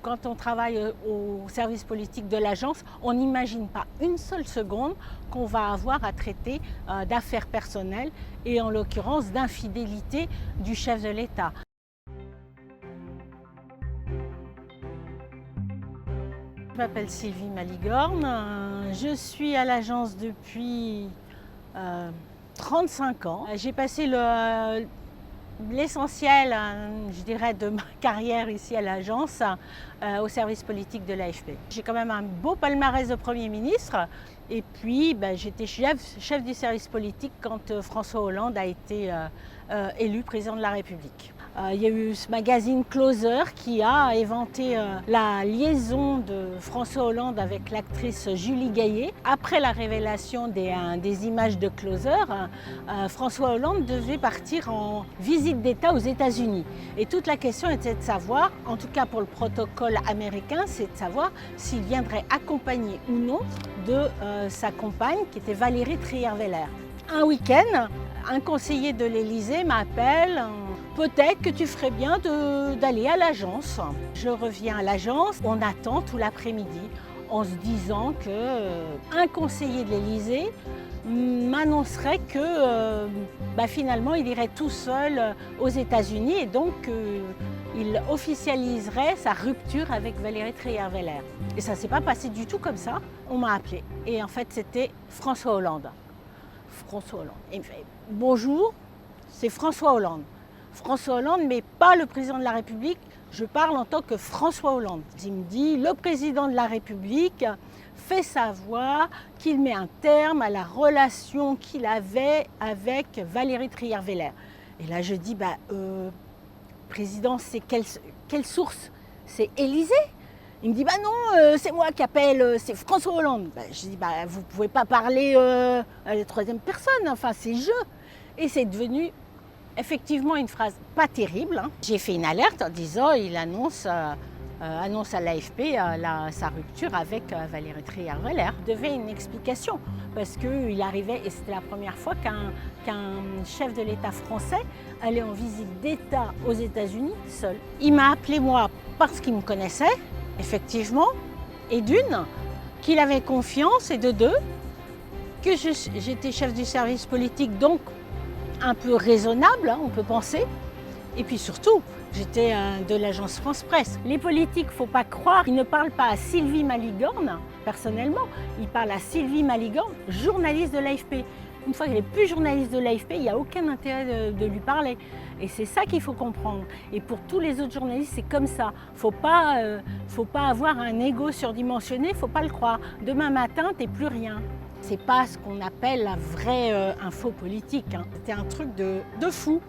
Quand on travaille au service politique de l'agence, on n'imagine pas une seule seconde qu'on va avoir à traiter d'affaires personnelles et en l'occurrence d'infidélité du chef de l'État. Je m'appelle Sylvie Malicorne, je suis à l'agence depuis 35 ans. J'ai passé l'essentiel, je dirais, de ma carrière ici à l'agence au service politique de l'AFP. J'ai quand même un beau palmarès de Premier ministre et puis j'étais chef du service politique quand François Hollande a été élu président de la République. Il y a eu ce magazine Closer qui a éventé la liaison de François Hollande avec l'actrice Julie Gaillet. Après la révélation des images de Closer, François Hollande devait partir en visite d'État aux États-Unis. Et toute la question était de savoir, en tout cas pour le protocole américain, c'est de savoir s'il viendrait accompagné ou non de sa compagne qui était Valérie Trierweiler. Un week-end, un conseiller de l'Élysée m'appelle. Peut-être que tu ferais bien d'aller à l'agence. Je reviens à l'agence, on attend tout l'après-midi en se disant qu'un conseiller de l'Élysée m'annoncerait que finalement il irait tout seul aux États-Unis et donc il officialiserait sa rupture avec Valérie Trierweiler. Et ça ne s'est pas passé du tout comme ça. On m'a appelé et en fait c'était François Hollande. François Hollande. Il me fait « Bonjour, c'est François Hollande. » François Hollande, mais pas le président de la République, je parle en tant que François Hollande. Il me dit, le président de la République fait savoir qu'il met un terme à la relation qu'il avait avec Valérie Trierweiler. Et là je dis, président, c'est quelle source? C'est Élysée? Il me dit, non, c'est moi qui appelle, c'est François Hollande. Je dis, vous ne pouvez pas parler à la troisième personne, enfin c'est je. Et c'est devenu effectivement une phrase pas terrible. J'ai fait une alerte en disant il annonce à l'AFP sa rupture avec Valérie Trierweiler. Il devait une explication parce qu'il arrivait, et c'était la première fois qu'un chef de l'État français allait en visite d'État aux États-Unis seul. Il m'a appelé moi parce qu'il me connaissait, effectivement, et d'une, qu'il avait confiance, et de deux, que j'étais chef du service politique, donc un peu raisonnable, on peut penser. Et puis surtout, j'étais de l'agence France Presse. Les politiques, il ne faut pas croire, ils ne parlent pas à Sylvie Malicorne, personnellement, ils parlent à Sylvie Malicorne, journaliste de l'AFP. Une fois qu'elle n'est plus journaliste de l'AFP, il n'y a aucun intérêt de lui parler. Et c'est ça qu'il faut comprendre. Et pour tous les autres journalistes, c'est comme ça. Faut pas avoir un ego surdimensionné, il ne faut pas le croire. Demain matin, tu n'es plus rien. C'est pas ce qu'on appelle la vraie info politique. C'était un truc de fou.